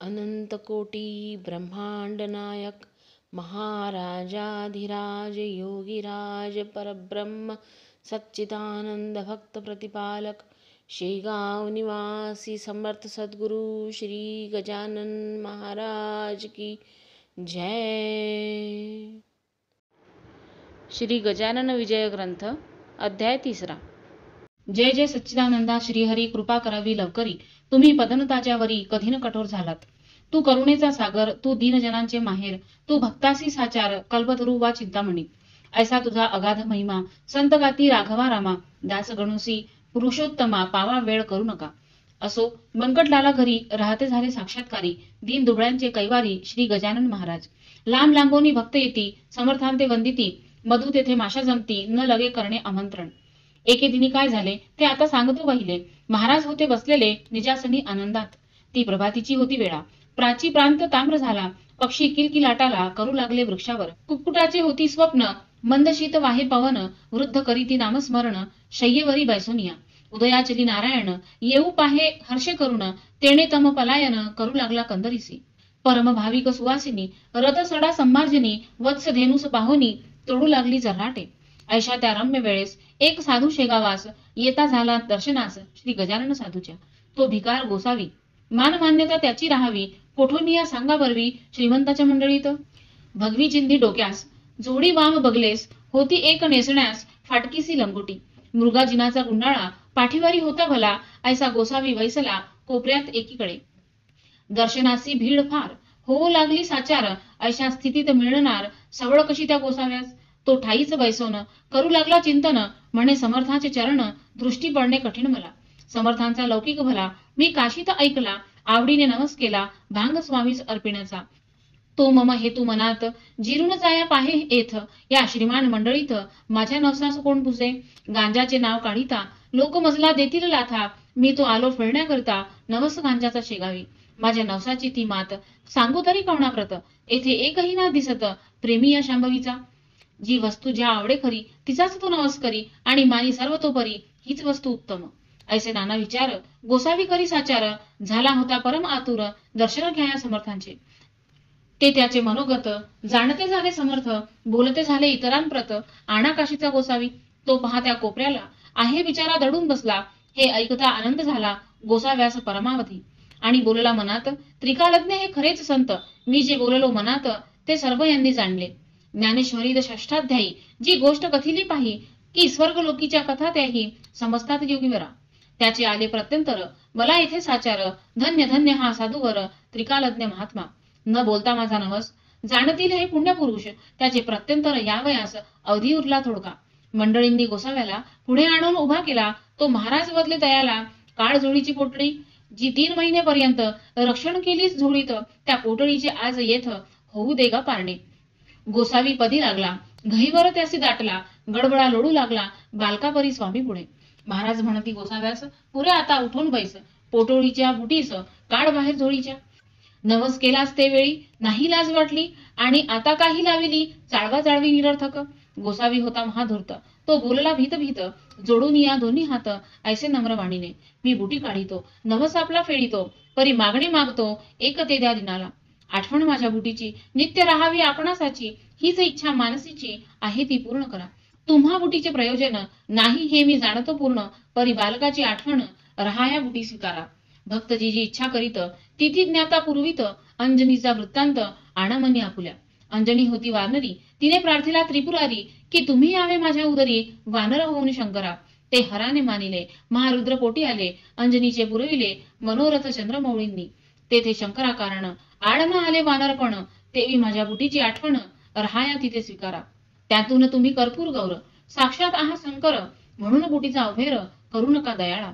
अनंतकोटी ब्रह्मांड नायक महाराजाधिराज योगीराज परब्रह्म सच्चिदानंद भक्त प्रतिपालक शेगाव निवासी समर्थ सद्गुरु श्री गजानन महाराज की जय। श्री गजानन विजय ग्रंथ अध्याय 3। जय जय सच्चिदानंदा श्रीहरी, कृपा करावी लवकरी, तुम्ही पदनताच्या वरी कधी न कठोर झालात। तू करुणेचा सागर, तू दीनजनांचे माहेर, तू भक्तासी साचार, कल्पतरू वा चिंतामणी। ऐसा तुझा अगाध महिमा, संत गाती राघवा रामा, दास गणुसी पुरुषोत्तमा, पावा वेळ करू नका। असो बंकटलाला घरी राहते झाले साक्षात्कारी, दीन दुबळ्यांचे कैवारी श्री गजानन महाराज। लांब लांबोनी भक्त येती, समर्थांते वंदिती, मधु तेथे माशा जमती, न लगे करणे आमंत्रण। एके दिनी काय झाले ते आता सांगतो पहिले। महाराज होते बसलेले निजासनी आनंदात, ती प्रभातीची होती वेळा। प्राची प्रांत ताम्र झाला, पक्षी किलकिलाटाला करू लागले वृक्षावर। कुक्कुटाचे होती स्वप्न, मंद शीत वाहे पवन, वृद्ध करीती नामस्मरण, शय्येवरी बैसोनिया। उदयाचली नारायण, येऊ पाहे हर्षे करून, तेणे तम पलायन करू लागला कंदरीसी। परम भाविक सुवासिनी, रथ सडा संमार्जनी, वत्स धेनुस पाहोनी तोडू लागली जर्राटे। ऐशा त्या रम्य वेळेस एक साधू शेगावास येता झाला दर्शनास श्री गजानन साधूच्या। तो भिकार गोसावी, मान मान्यता त्याची राहावी, कोठोनिया सांगा बरवी श्रीमंताच्या मंडळीत। भगवी चिंधी डोक्यास, जोडी वाम बगलेस, होती एक नेसण्यास फाटकीसी लंगोटी। मृगाजिनाचा गुंडाळा पाठीवारी होता भला, ऐसा गोसावी वैसला कोपऱ्यात एकीकडे। दर्शनासी भीड फार, होऊ लागली साचार, ऐशा स्थितीत मिळणार सवळ कशी त्या गोसाव्यास। तो ठाईच बैसोन करू लागला चिंतन, म्हणे समर्थांचे चरण दृष्टी पडणे कठीण मला। समर्थांचा लौकिक भला मी काशीत ऐकला, आवडीने नवस केला भांग स्वामीस अर्पिण्याचा। तो मम हेतू मनात जिरून जाया पाहे येथ, या श्रीमान मंडळीत माझ्या नवसास कोण पुसे। गांजाचे नाव काढिता लोक मजला देतील लाथा, मी तो आलो फिरण्याकरता नवस गांजाचा शेगावी। माझ्या नवसाची ती मात सांगू तरी कोणाप्रत, येथे एकही ना दिसत प्रेमी या शांभवीचा। जी वस्तू ज्या आवडे खरी तिचाच तो नवस करी, आणि मानी सर्वतोपरी हीच वस्तू उत्तम। ऐसे नाना विचार गोसावी करी साचार, झाला होता परम आतुर दर्शन घ्याया समर्थांचे। ते त्याचे मनोगत जाणते झाले समर्थ, बोलते झाले इतरांप्रत आणा काशीचा गोसावी। तो पहा त्या कोपऱ्याला आहे बिचारा दडून बसला, हे ऐकता आनंद झाला गोसाव्यास परमावधी। आणि बोलला मनात, त्रिकालज्ञ हे खरेच संत, मी जे बोललो मनात ते सर्व यांनी जाणले। ज्ञानेश्वरीत षष्ठाध्यायी जी गोष्ट कथिली पाही, की स्वर्ग लोकीच्या कथा त्याही समजतात योगीवरा। त्याचे आले प्रत्यंतर मला येथे साचार, धन्य धन्य हा साधूवर त्रिकालज्ञ महात्मा। न बोलता माझा नवस जाणतील हे पुण्यपुरुष, त्याचे प्रत्यंतर यावयास अवधी उरला थोडका। मंडळींनी गोसाव्याला पुढे आणून उभा केला, तो महाराज बदले दयाला। काळ झोळीची पोटळी जी 3 महिनेपर्यंत रक्षण केलीच झोळीत, त्या पोटळीचे आज येथ होऊ दे गा पारणे। गोसावी पदी लागला, घहीवर त्यासी दाटला, गडबडा लोळू लागला बालकापरी स्वामी पुढे। महाराज म्हणती गोसाव्यास, पुरे आता उठून बैस, पोटोळीच्या बुटीस काढ बाहेर झोळीच्या। नवस केलास ते वेळी नाही लाज वाटली, आणि आता काही लाविली चाळवा चाळवी निरर्थक। गोसावी होता महाधूर्त, तो बोलला भीत भीत, जोडून या दोन्ही हात ऐसे नम्र वाणीने। मी बुटी काढितो नवस आपला फेडितो, परी मागणी मागतो एक ते द्या दिनाला। आठवण माझ्या बुटीची नित्य राहावी आपणासाची, हीच इच्छा मानसीची आहे ती पूर्ण करा। तुम्हा बुटीचे प्रयोजन नाही हे मी जाणतो पूर्ण, परी बालकाची आठवण रहाया बुटी स्वीकारा। भक्त जी जी इच्छा करीत तिथी ज्ञाता पूर्वीत, अंजनीचा वृत्तांत आणमनी आपुल्या। अंजनी होती वानरी, तिने प्रार्थिला त्रिपुरारी, की तुम्ही यावे माझ्या उदरी वानर होऊन शंकरा। ते हराने मानिले महारुद्र पोटी आले, अंजनीचे पुरविले मनोरथ चंद्रमौळींनी। तेथे शंकरा कारण आड न आले वानरपण, तेवी माझ्या बुटीची आठवण रहाया तिथे स्वीकारा। त्यातून तुम्ही कर्पूर गौर साक्षात आहा शंकर, म्हणून बुटीचा अभेर करू नका दयाळा।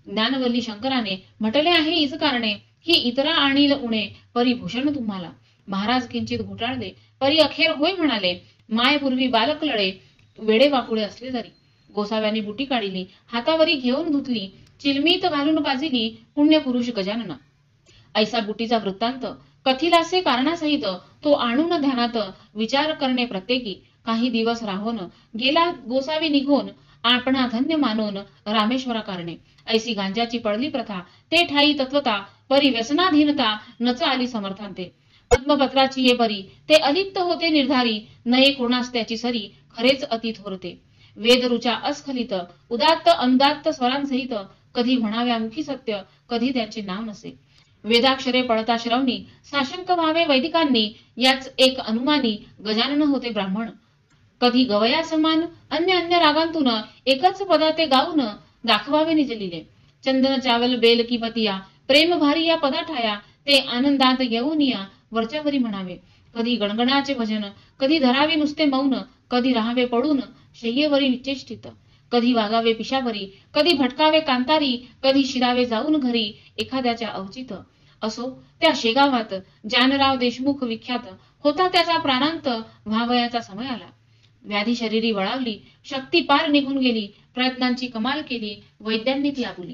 ज्ञानवल्ली शंकराने म्हटले आहे हीच कारणे, ही इतरा आणील उणे परी भूषण तुम्हाला। महाराज किंचित घोटाळले परी अखेर होय म्हणाले, मायपूर्वी बालक लळे वेडे वाकुळे असले जरी। गोसाव्याने बुटी काढिली हातावरी घेऊन धुतली, चिलमीत घालून पाजिली पुण्यपुरुष गजानना। ऐसा बुटीचा वृत्तांत कथिलासे कारणासहित तो आणून ध्यानात विचार करणे प्रत्येकी। काही दिवस राहून गेला गोसावी निघून, आपणा धन्य मानून रामेश्वरा कारणे। ऐसी गांजाची पडली प्रथा ते ठाई तत्वता, परी व्यसनाधीनता नच आली समर्थांते. पद्मपत्राची ये परी ते अलिप्त होते निर्धारी, नये कोणास त्याची सरी खरेच अति थोरते. वेद ऋचा अस्खलित उदात्त अनुदात्त स्वरांसहित, कधी म्हणाव्या मुखी सत्य, कधी त्याचे नाव नसे. वेदाक्षरे पळता श्रवणी साशंक व्हावे वैदिकांनी, याच एक अनुमानी गजानन होते ब्राह्मण. कधी गवया समान अन्य अन्य रागांतून एकच पदा ते गाऊन दाखवावे निजलिले. चंदन चावल बेल की पतिया प्रेम भारी या पदा ठाया, ते आनंदात येऊन या वरच्यावरी म्हणावे. कधी गणगणाचे भजन, कधी धरावे नुसते मौन, कधी राहावे पडून शय्येवरी निश्चेष्टित, कधी वागावे पिशावरी, कधी भटकावे कांतारी, कधी शिरावे जाऊन घरी एखाद्याच्या अवचित. असो त्या शेगावात जानराव देशमुख विख्यात होता, त्याचा प्राणांत व्हावयाचा समय आला. व्याधी शरीरी वळावली, शक्ती पार निघून गेली, प्रयत्नांची कमाल केली, वैद्यांनी ती आपुली.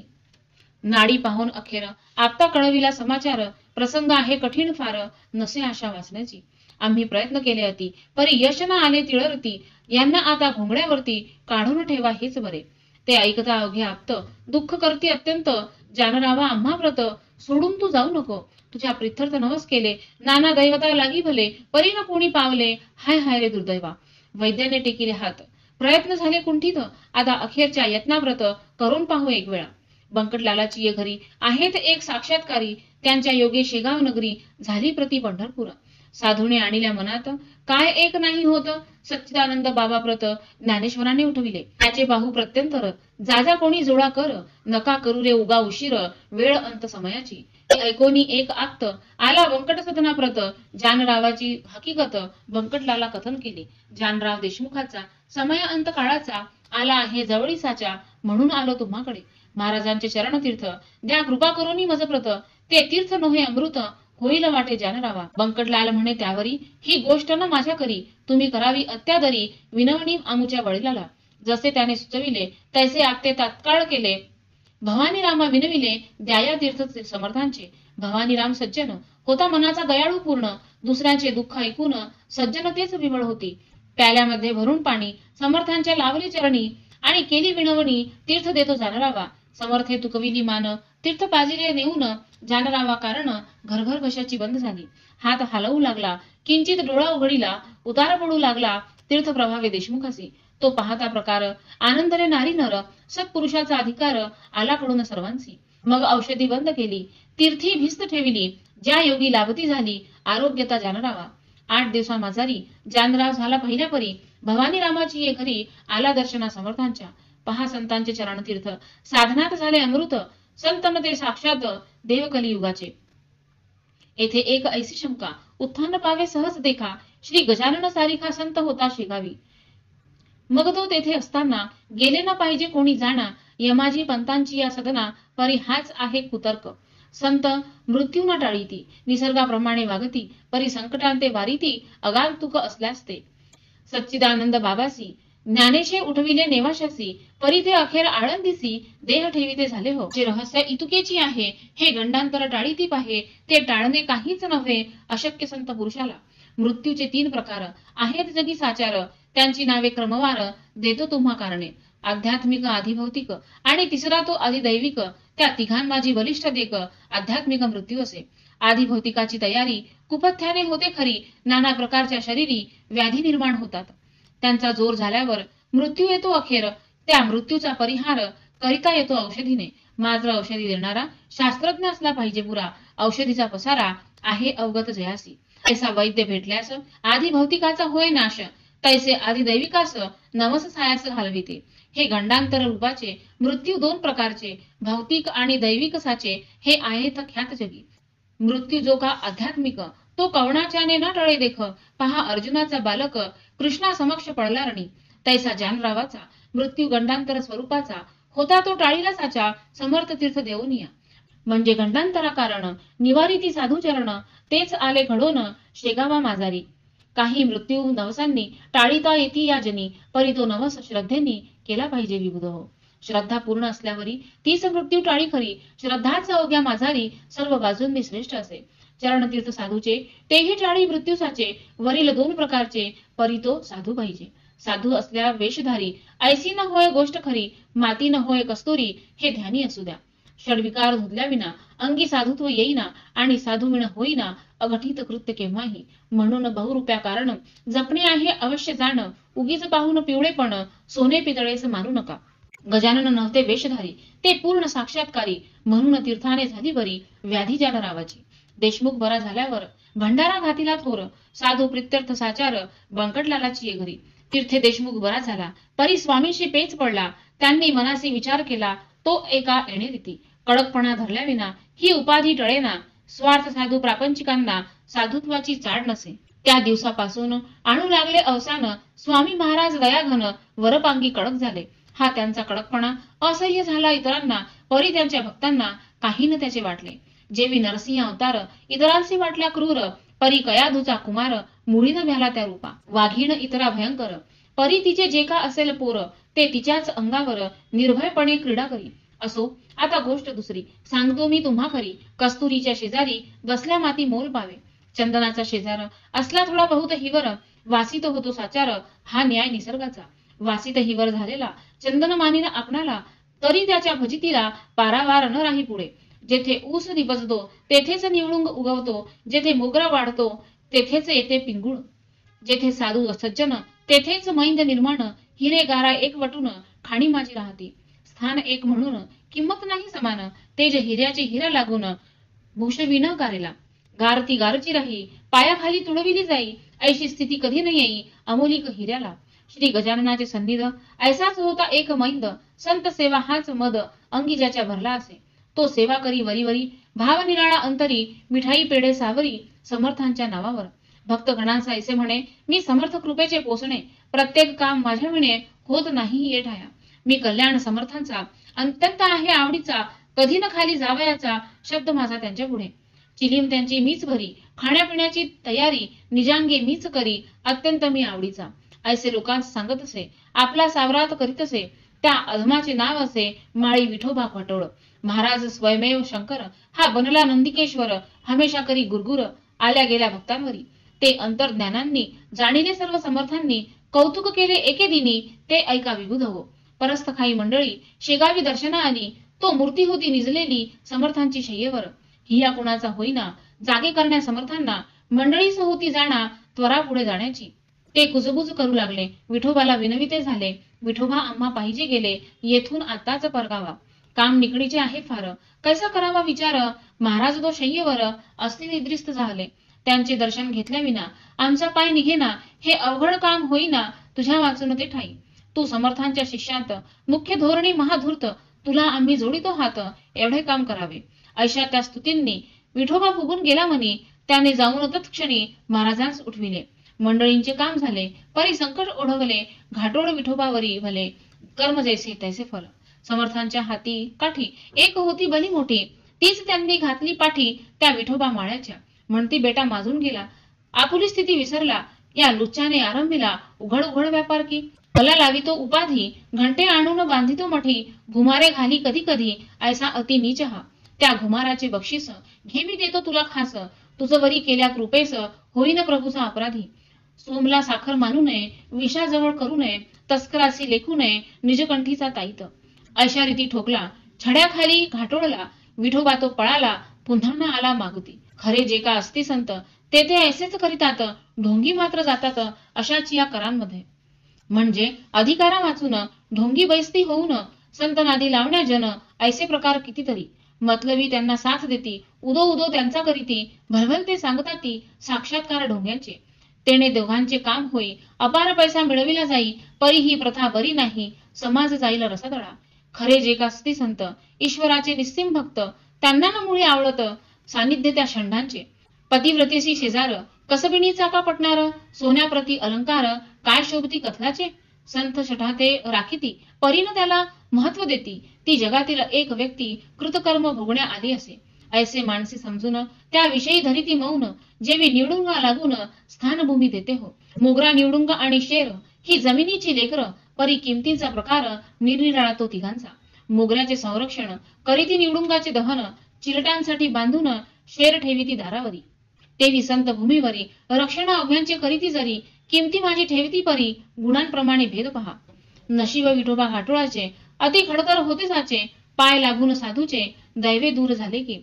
नाडी पाहून अखेर आपता कळविला समाचार, प्रसंग आहे कठीण फार, नसे आशा वाचण्याची. आम्ही प्रयत्न केले अति, परी यश न आले तिळरती, यांना आता घोंगड्यावरती काढून ठेवा हेच बरे. ते ऐकता अवघे आप्त, दुःख करती अत्यंत, जानरावा आम्हा व्रत, सोडून तू जाऊ नको. तुझ्या प्रित्यर्थ नवस केले, नाना दैवता लागी भले, परी न कोणी पावले, हाय हाय रे दुर्दैवा. वैद्याने टेकिले हात, प्रयत्न झाले कुंठित, आता अखेरच्या यत्नाव्रत करून पाहू एक वेळा. बंकटलालाची ये घरी आहेत एक साक्षात्कारी, त्यांच्या योगे शेगाव नगरी झाली प्रति पंढरपूर. साधूने आणिल्या मनात काय एक नाही होत, सच्चिदानंद बाबा प्रत ज्ञानेश्वराने उठविले. त्याचे पाहू प्रत्यंतर, जाजा कोणी जोडा कर, नका करू रे उगा उशीर, वेळ अंत समयाची. ऐकोनी एक आप्त आला व्यंकट सदना प्रत, जानरावाची हकीकत व्यंकटलाला कथन केली. जानराव देशमुखाचा समय अंत काळाचा आला आहे जवळी साचा, म्हणून आलो तुम्हाकडे. महाराजांचे चरणतीर्थ द्या कृपा करोनी मज प्रत, ते तीर्थ नोहे अमृत होईल वाटे जानरावा. बंकटलाल म्हणे त्यावरी, ही गोष्ट न माझ्या करी, तुम्ही करावी अत्यादरी, विनवणी आमुच्या वडिलाला. जसे त्याने सुचविले तैसे आपते तात्काळ केले. भवानी रामा विनविले द्याया तीर्थ समर्थांचे. भवानी राम सज्जन होता मनाचा दयाळू पूर्ण, दुसऱ्याचे दुःख ऐकून सज्जनतेच विवळ होती. प्याल्यामध्ये भरून पाणी समर्थांच्या लावले चरणी, आणि केली विनवणी तीर्थ देतो जानरावा. समर्थे तुकविली मान तीर्थ पाजिले नेऊन, जानरावा कारण घरघर घशाची बंद झाली. हात हलवू लागला, किंचित डोळा उघडीला, उतार पडू लागला तीर्थ प्रभावे देशमुखासी. तो पाहता प्रकार आनंदने नारी नर, सत्पुरुषाचा अधिकार आला कडून सर्वांसी. मग औषधी बंद केली, तीर्थी भिस्त ठेविली, ज्या योगी लाभती झाली आरोग्यता जानरावा. 8 दिवसा माजारी जानराव झाला पहिल्या परी, भवानी रामाची ये घरी आला दर्शना समर्थांच्या. पहा संतांचे चरणतीर्थ साधनात झाले अमृत, संतन ते साक्षात देव कलियुगाचे. येथे एक ऐसी शंका उत्थान पावे सहज देखा, श्री गजानन सारिखा संत होता शेगावी. मग तो तेथे असताना गेले न पाहिजे कोणी जाणा, यमाजी पंतांची या सदना परी हाच आहे कुतर्क. संत मृत्यू न टाळीती, निसर्गाप्रमाणे वागती, परी संकटांते वारीती, अगांतुक असल्यास ते. सच्चिदानंद बाबासी ज्ञानेशे उठविले नेवाशासी, परी ते अखेर आळंदीसी देह ठेविते झाले हो. जे रहस्य इतुकेची आहे, हे गंडांतर टाळीती पाहे, ते टाळणे काहीच नव्हे अशक्य संत पुरुषाला. मृत्यूचे 3 प्रकार आहेत जगी साचार, त्यांची नावे क्रमवार देतो तुम्हा कारणे. आध्यात्मिक, आधिभौतिक आणि तिसरा तो अधिदैविक, त्या तिघांमाजी बलिष्ठ देक आध्यात्मिक मृत्यू असे. आधिभौतिकाची तयारी कुपथ्याने होते खरी, नाना प्रकारच्या शरीरी व्याधी निर्माण होतात. त्यांचा जोर झाल्यावर मृत्यू येतो अखेर, त्या मृत्यूचा परिहार करिता येतो औषधीने. मात्र औषधी देणारा शास्त्रज्ञ असला पाहिजे पुरा, औषधीचा पसारा आहे अवगत जयासी. ऐसा वैद्य भेटल्यास आधी भौतिकाचा होय नाश, तैसे आधी दैविकास नवस सायास घालविते. हे गंडांतर रूपाचे मृत्यू 2 प्रकारचे, भौतिक आणि दैविक साचे, हे आहेत ख्यात जगी. मृत्यू जो का आध्यात्मिक, तो कवणाच्याने न टळे देख. पहा अर्जुनाचा बालक कृष्णा समक्ष पडला रणी, तैसा जानरावाचा मृत्यू गंडांतर स्वरूपाचा होता, तो टाळीला साचा समर्थ तीर्थ देऊनिया. म्हणजे गंडांतरा कारण निवारिती साधू चरण, तेच आले घडोन शेगावा माजारी. काही मृत्यू नवसांनी टाळीता येती या जनी, परी तो नवस श्रद्धेनी केला पाहिजे विबुध हो. श्रद्धा पूर्ण असल्यावरी तीच मृत्यू टाळी खरी, श्रद्धाच अवघ्या माजारी सर्व बाजूंनी श्रेष्ठ असे. चरणतीर्थ साधूचे तेही टाळी मृत्यूसाचे, वरील 2 प्रकारचे, परी तो साधू पाहिजे. साधू असल्या वेशधारी, ऐसी न होय गोष्ट खरी, माती न होय कस्तुरी, हे ध्यानी असू द्या. षडविकार धुतल्याविना अंगी साधुत्व येईना आणि साधुमिण होईना अघटित कृत्य केव्हाही. म्हणून बहुरूप्या कारण जपणे आहे अवश्य जाण. उगीच पाहून पिवळेपण सोने पितळेच मानू नका. गजानन नव्हते वेशधारी, ते पूर्ण साक्षात्कारी. म्हणून तीर्थाने झाली बरी व्याधी ज्या नावाची. देशमुख बरा झाल्यावर भंडारा घातीला थोर, साधू प्रित्यर्थ साचार बंकटलालाची ये घरी. तीर्थे देशमुख बरा झाला, परी स्वामींशी पेच पडला. त्यांनी मनासी विचार केला, तो एका येणे रीती. कडकपणा धरल्याविना ही उपाधी टळेना. स्वार्थ साधू प्रापंचिकांना साधुत्वाची चाड नसे. त्या दिवसापासून आणू लागले अवसान. स्वामी महाराज दयाघन वरपांगी कडक झाले. हा त्यांचा कडकपणा असह्य झाला इतरांना, परी त्यांच्या भक्तांना काही न त्याचे वाटले. जेवी नरसिंह अवतार इतरांशी वाटला क्रूर, परी कयाधूचा कुमार मुळीन भ्याला त्या रूपा. वाघीण इतरा भयंकर, परी तिचे जे का असेल पोर, ते तिच्याच अंगावर निर्भयपणे क्रीडा करी. असो, आता गोष्ट दुसरी सांगतो मी तुम्हा खरी. कस्तुरीच्या शेजारी बसल्या माती मोल पावे. चंदनाचा शेजार असला थोडा बहुत हिवर, वासित होतो साचार हा न्याय निसर्गाचा. वासित हिवर झालेला चंदन मानीन आपणाला, तरी त्याच्या भजितीला पारावार न राही पुढे. जेथे ऊस निपजतो तेथेच निवडुंग उगवतो, जेथे मोगरा वाढतो तेथेच येते पिंगुळ. जेथे साधू सज्जन तेथेच मैंद निर्माण. हिरे गारा एक वटून खाणी माझी राहती. स्थान एक म्हणून किंमत नाही समान, तेज हिऱ्याची हिरा लागून भूषवी न गारेला. गार ती गारची राही, पायाखाली तुडविली जाई. ऐशी स्थिती कधी न येई अमोलिक हिऱ्याला. श्री गजाननाचे संधिद ऐसाच होता एक मैंद. संत सेवा हाच मद अंगी ज्याच्या भरला असे. तो सेवा करी वरी वरी, भाव निराळा अंतरी. मिठाई पेढे सावरी समर्थांच्या नावावर. भक्तगणांचा ऐसे म्हणे, मी समर्थ कृपेचे पोसणे. प्रत्येक काम माझ्या विणे होत नाही ये ठाया. मी कल्याण समर्थांचा अत्यंत आहे आवडीचा. कधी न खाली जावयाचा शब्द माझा त्यांच्या पुढे. चिलीम त्यांची मीच भरी, खाण्यापिण्याची तयारी निजांगी मीच करी. अत्यंत मी आवडीचा. ऐसे लोकांस सांगत असे, आपला सावरात करीत असे. त्या अधमाचे नाव असे माळी विठोबा खटोळ. महाराज स्वयमेव शंकर हा बनला नंदिकेश्वर. हमेशा करी गुरगुर आल्या गेल्या भक्तांवरी. ते अंतर्ज्ञानांनी जाणिले सर्व समर्थांनी. कौतुक केले एके दिनी ते ऐका विबुध हो. परस्थखाई मंडळी शेगावी दर्शना आली. तो मूर्ती होती निजलेली समर्थांची शय्येवर. हिया कुणाचा होईना जागे करण्या समर्थांना. मंडळीच होती जाणा त्वरा पुढे जाण्याची. ते कुजबुज करू लागले, विठोबाला विनविते झाले. विठोबा आम्हा पाहिजे गेले, येथून आताच परगावा. काम निकडीचे आहे फार, कैसा करावा विचार. महाराज तो शय्येवर अस्थिर निद्रिस्त झाले. त्यांचे दर्शन घेतल्याविना आमचा पाय निघेना. हे अवघड काम होईना तुझ्या वाचून ते ठाई. तू समर्थांच्या शिष्यांत मुख्य धोरणी महाधूर्त. तुला आम्ही जोडितो हात एवढे काम करावे. ऐशा त्या स्तुतींनी विठोबा फुगून गेला मनी. त्याने जाऊन तत्क्षणी महाराजांस उठविले. मंडळींचे काम झाले, परी संकट ओढवले. घाटोळ विठोबावरी भले, कर्म जैसे तैसे फल. समर्थांच्या हाती काठी एक होती भली मोठी. तीच त्यांनी घातली पाठी त्या विठोबा माळ्याच्या. म्हणती बेटा माजून गेला, आपुली स्थिती विसरला. या लुच्च्याने आरंभिला उघड उघड व्यापार की. मला लावितो उपाधी, घंटे आणून बांधितो मठी. घुमारे घाली कधी कधी ऐसा अति नीच हा. त्या घुमाराचे बक्षीस घे मी देतो तुला खास. तुझं वरी केल्या कृपेस होईन प्रभूचा अपराधी. सोमला साखर मानू नये, विषाजवळ करू नये. तस्करासी लेखू नये, निजकंठीचा ताईत. अशा रीती ठोकला छड्याखाली घाटोळला. विठोबा तो पळाला, पुन्हा न आला मागुती. खरे जे का असती संत ते ऐसेच करीतात. ढोंगी मात्र जातात अशाच या करांमध्ये. म्हणजे अधिकारा वाचून ढोंगी बैसती होऊन संत नादी लावण्या जन. ऐसे प्रकार कितीतरी. मतलबी त्यांना साथ देती, उदो उदो त्यांचा करीती. भलभलते सांगतात ती साक्षात्कार ढोंग्यांचे. तेने दोघांचे काम होई, अपार पैसा मिळविला जाई. परी ही प्रथा बरी नाही, समाज जाईल रसातळा. खरे जे का असती संत ईश्वराचे निस्सीम भक्त, त्यांना न मुळे आवडत सानिध्य त्या षंडांचे. पतिव्रतेशी शेजार कसबिणीचा का पटणार. सोन्याप्रती अलंकार काय शोभती कथलाचे. संत शठाते राखीती, परीनं त्याला महत्व देती. ती जगातील एक व्यक्ती कृतकर्म भोगण्या आली असे. ऐसे माणसे समजून त्याविषयी धरिती मौन. जेवी निवडुंगा लागून स्थानभूमी देते हो. मोगरा निवडुंग आणि शेर ही जमिनीची लेकर. परी किमतीचा प्रकार निरनिराळा तो तिघांचा. मोगऱ्याचे संरक्षण करीती निवडुंगाचे दहन. चिरटांसाठी बांधून शेर ठेवीती दारावरी. तेवी संत भूमीवरी रक्षण अभ्यांचे करीती जरी. किमती माझी ठेवती परी, गुणांप्रमाणे भेद पहा. नशीब विठोबा घाटोळाचे अति खडतर होते साचे. पाय लागून साधूचे दैवे दूर झाले की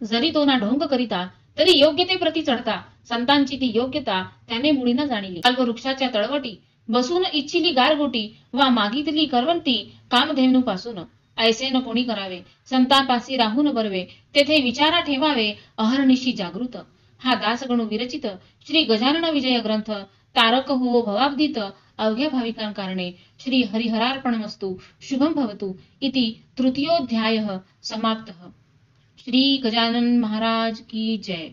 जरी तो ना ढोंग करिता तरी योग्यते प्रती चढता संतांची ती योग्यता त्याने मुळी न जाणिली. वृक्षाच्या तळवटी बसून इच्छिली गारगोटी वा मागितली करवंती कामधेनू पासून ऐसे न कोणी करावे संतांपासी राहून बरवे तेथे विचारा ठेवावे अहर्निशी जागृत. हा दासगणू विरचित श्री गजानन विजय ग्रंथ तारक हो भवाब्दित अवघ्या भाविकांकारणे श्री हरिहरार्पणमस्तु शुभम भवतु इति तृतीयोध्यायः समाप्तः. श्री गजानन महाराज की जय.